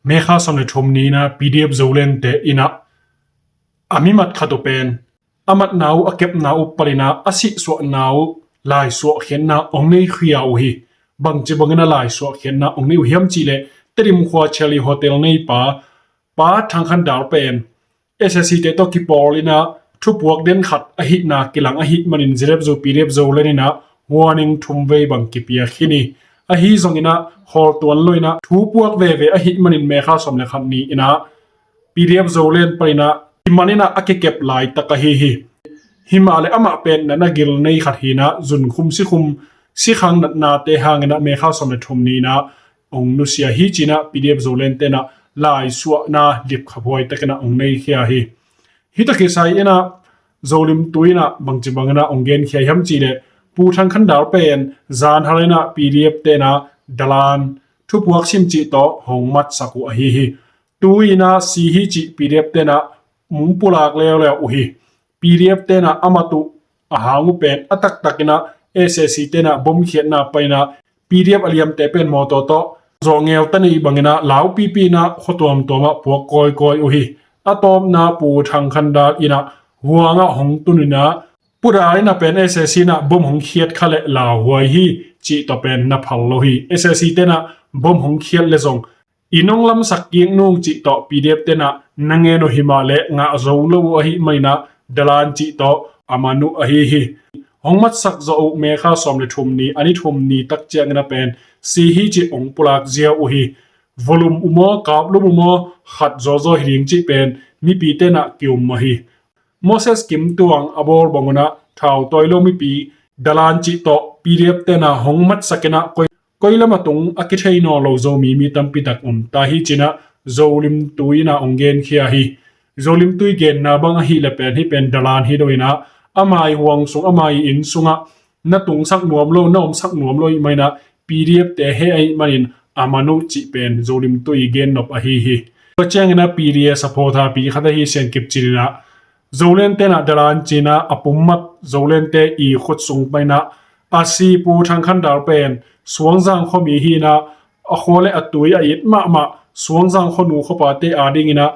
เมฆาสมในทมนี้นะ PDF โซเลนเตอินะอามิมัดขัดเป็นอามัดนาวอาเก็บนาวปรินาอาศิสวนาวลายสวเขียนนาองนี้ขยาวฮีบางจีบางนาลายสวเขียนนาองนี้หิมจีเลเตริมขวาเชลีโฮเทลนี้ป้าทางขันดาวเป็นSSC เตโตกิปอลินะทุบวกเดินขัดอหินากิลังอหิมันอินเซเลบโซ PDF โซเลนินะwarning ทุ่มเวบังกิปียขินีอหิซงอินะฮอลตัวลอยนะทุบวกเวอหิมันอินเมฆาสมเลขันนี้อินะ PDF โซเลนปรินะฮิมันอินะอเกเก็บลายตะกะฮีหิมาเลอามาเป็นนันกิลในขัดหินะจุนคุมสิขังนัดนาเตหางนะเมฆาสมเลทุมนี้นะองนุเซียฮีจีนะ PDF โซเลนเตนะลายสวนาลิบขบวยตะกันองในเขียฮีฮิตะกิไซเอนะโซลิมตุยนะบางจีบางนะองเกนเขียยัมจีเลปูทังขันดาวเป็นจานฮาเลนะ PDF เตนะดลานทุบวักชิมจีโตหงมัดสักุอฮีตุยนะซีฮีจี PDF เตนะมุงปุลากเลวอุฮี PDF เตนะอามาตุอาหางูเป็นอัตักตักนะ SSC เตนะบ่มเขียนนะไปนะ PDF อเลียมเตเป็นมอโตโตจงเอวตันอีบังนะลาวปีนะขตัวมตัวมาพวกกอยอุฮีอะตอมนาปูทางคันดาอินะหัวงะหงตุนนะปุรายนะเป็น SSC นะบ่มหงเขียดขะเลลาหัวฮีจีตอเป็นนะพัลโลฮี SSC เตนะบ่มหงเขียดเลซงอินงลำสักยิงนงจีตอ PDF เตนะนังเงโนหิมาเลงะโซโลวะฮีไม่นะดลานจีตออามานุอฮีหงมัดสักโซเมฆาสมเลทุมนี้อันนี้ทุมนี้ตักเจียงนะเป็นซีฮีจีองปุลากเจียอุฮีvolume อุโมกาบลุมอุโมขัดโซโซหิริงจีเป็นมีปีเตนะกิวมาฮีโมเสสกิมตวงอบอลบงนะท้าวตอยโลมีปีดลานจีโต PDF เตนะหงมัดสักนะกอยละมาตุงอากิเทยนอโลโซมีตัมปิตักตาฮีจีนะโซลิมตุยนะองเกนเขียฮีโซลิมตุยเกนนะบังฮีเลเป็นฮีเป็นดลานฮีโดยนะอามายห่วงสุงอามายอินสุงะนัตุงสักหนวมโลน้อมสักหนวมโลไม่นะ PDF เตเฮไอมันอินอามานุจิเป็นโซลิมตุยเกนนบอฮีฮีก็แจ้งนะ PDF สปอร์ตาปีขัดฮีเซนกิบจีนะโซเลนเตนะดลานจีนะอปุมมัดโซเลนเตอีขุดสุงไปนะอาซีปูทางขันดาวเป็นสวงจังขมีฮีนะอโคเลอตุยอิดมาสวงจังขนูขปาเตอาดิงินะ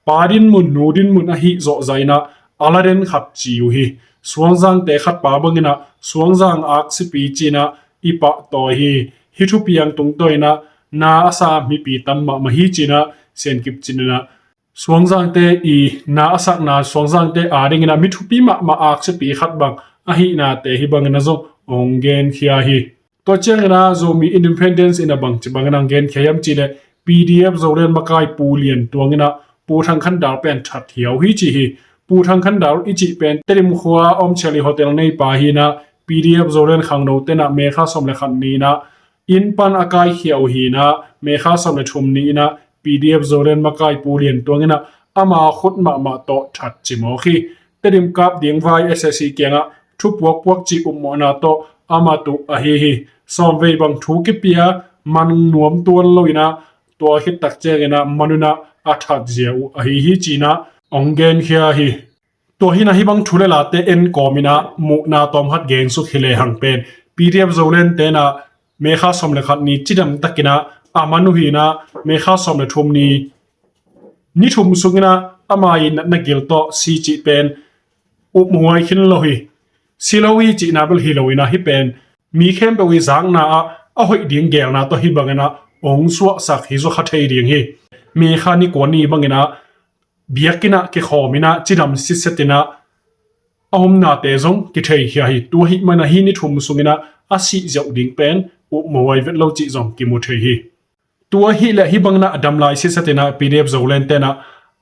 ปาดินมุนนูดินมุนอหิโซใจนะอาลาเดนขัดจิวฮีสวงจังเตขัดปาบังนะสวงจังอักสิปีจีนะอีปะต่อฮีฮิทุปียังตรงตัวนะนาอาสามีปีตัมมาฮีจีนะเซนกิบจีนะสวงจังเตอีนาอาสักนาสวงจังเตอาดิงินะมิทุปีมาอักสิปีขัดบังอหินาเตฮิบังนะโซองเกนเขียฮีตัวเจ้านะโซมี independence อินะบังจีบังนังเกนเขียมจีเล PDF โซเรนมาไกปูเลียนตัวงินะปูทางขันดาวเป็นชัดเหี่ยวฮิจีฮีปูทางขันดาวอิจิเป็นเตริมขัวอมเชลีโฮเทลในปาฮีนะ PDF โซเรนขังโนเตนะเมฆาสมเลขันนี้นะอินปันอากายเขียวฮีนะเมฆาสมเลชุมนี้นะ PDF โซเรนมาไกปูเลียนตัวงินะอามาขุดมาโตชัดจิโมคีเตริมกับเดียงไว SSC เกียงะทุบพวกจีอุมโนาโตอามาตุอฮีฮีสอมเวบังทุกิปียมันนวมตัวลอยนะตัวฮิตตักเจงนะมนุนะอัฐเจียวอฮีฮีจีนะองเกนเขียฮีตัวฮินะฮิบังทุเลลาเตเอ็นกอมินะมุนาตอมฮัดเกนสุขิเลหังเป็น PDF โซเลนเตนะเมฆาสมเลขัดนี้จิดัมตักินะอามานุฮีนะเมฆาสมเลทุมนี้นิทุมสุงนะอามายินนักเกลโตซีจิเป็นอุมวยขินโลฮีสิลวีจีนาเบลฮิลวินะฮิเป็นมีเข้มไปวิจังนะหอยดิ่งเกลนะตัวฮิบังนะองสวสักฮิโซขัดเฮดิ่งฮีมีขานิกวนีบังนะเบียกินะเกขอมินะจิดำสิเสตินะอมนาเตจงกิเทฮีฮีตัวฮิมันฮินิทุมสุงนะอาศิเจ้าดิ่งเป็นอุมวยเวทโลจิจงกิมุเทฮีตัวฮิและฮิบังนะดำลายสิเสตินะ PDF โซเลนเตนะ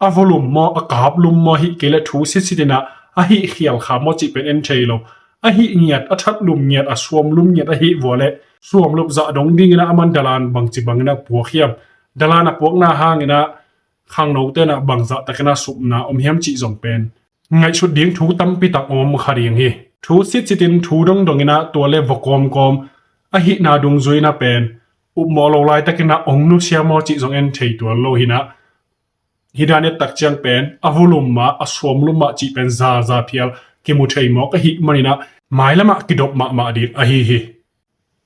อวลุมมออากาบลุมมอฮิเกลทูสิสิตินะอหิเขียวขามจิเป็นเอ็นเทโลอหิเงียดอัชัดลุมเงียดอสวมลุมเงียดอหิวัวเละสวมลุบจะดงดิ่งนะมันดลานบังจิบังนะปัวเขียมดลานพวกนาหางนะข้างโนเตนะบังจะตะกนะสุบนะอมเฮียมจิจงเป็นไงชุดดิ่งทูตั้มปิตักอมขารียงเฮทูสิตินทูดงดงนะตัวเล็บกอมอหินาดงจุยนะเป็นอุบมอลลายตะกนะองนุเชียมจิจงเอ็นเทตัวโลหินะฮิดานิตักเจียงเป็นอวุลุมมาอสวมลุมมาจีเป็นซาเพียลกิมุเทยมอกะฮิมันนะหมายละมากิดบมาดีอหิฮิ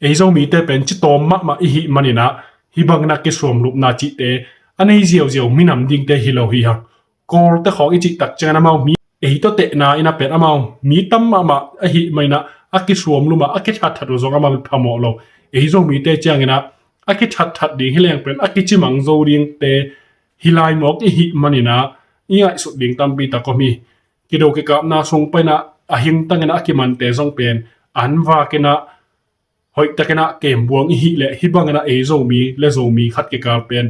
เอโซมีเตเป็นจิตอมมาอิฮิมันนะฮิบังนักกิสวมลุมนาจิเตอ anh ấy diều mi nằm đinh te hi lo hi ha call te khong ichi tak chana mau mi ei to te na ina pen amau mi tam ma a hi mai na aki suam luma aki that that zo ma phamo lo ei zo mi te chang ina aki that that ding heleng pen aki chimang zo ding te hilai mok i hi manina ia su ding tam pi ta ko mi kido ke kap na song pa na a hing tangena aki man te zong pen an wa ke na hoi takena kem buang i hi le hi bangena e zo mi le zo mi khat ke ka pen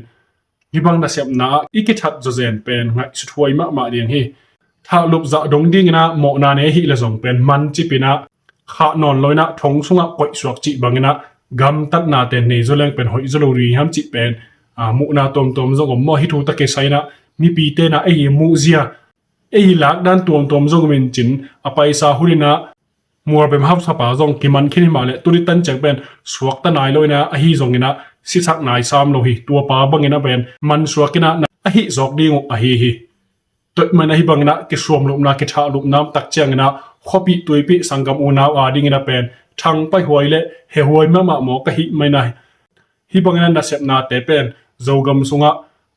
hi bang na sep na iki that zo zen pen ngai su thoi ma ding hi tha lup za dong ding na mo na ne hi le zong pen man chi pina kha non loina thong sunga koi suak chi bangena gam tat na te nei zo leng pen hoi zo lo ri ham chi pen mu na tom zo gom mo hi thu ta ke sai na mi pi te na e mu zia e lak dan tom zo min chin a paisa hulina mua bem hap sapa zong kiman khini ma le turi tan chang pen suak ta nai loina a hi zong ina si sak nai sam lo hi tua pa bangena pen man suakina a hi zok ding a hi tot man a hi bangena ke suam lum na ke tha lum nam tak chang ina khopi tuipi sangam una a ding ina pen thang pai huai le he huai ma mo ka hi mai nai hi bangena na sep na te pen zogam sunga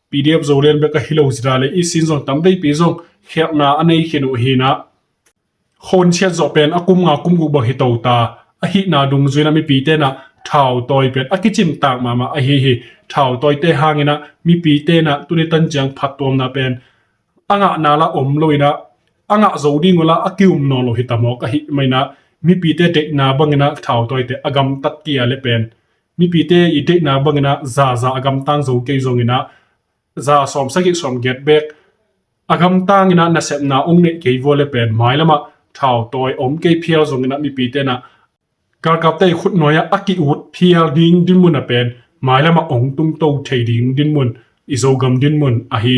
pdf zolen be ka hilo zira le i sin zong tam dei pi zong khep na anei khinu hi na khon chiat zo pen akum nga kum gu ba hi to ta a hi na dung zuina mi pi te na thau toy pen akichim tak ma a hi thau toy te hangina mi pi te na tuni tan chang phat tom na pen anga na la om loina anga zo ding wala akium no lo hi tamo ka hi mai na mi pi te te na bangina thau toy te agam tat ki ale pen mi pi te i te na bangina za agam tang zo ke zongina za som saki som get back agam tang ina na sep na ong ne ke vole pen mai lama thao toy om ke phial zong na mi pi te na kar kap te khut noya aki ut phial ding din mun a pen mai lama ong tung to thei ding din mun izogam din mun a hi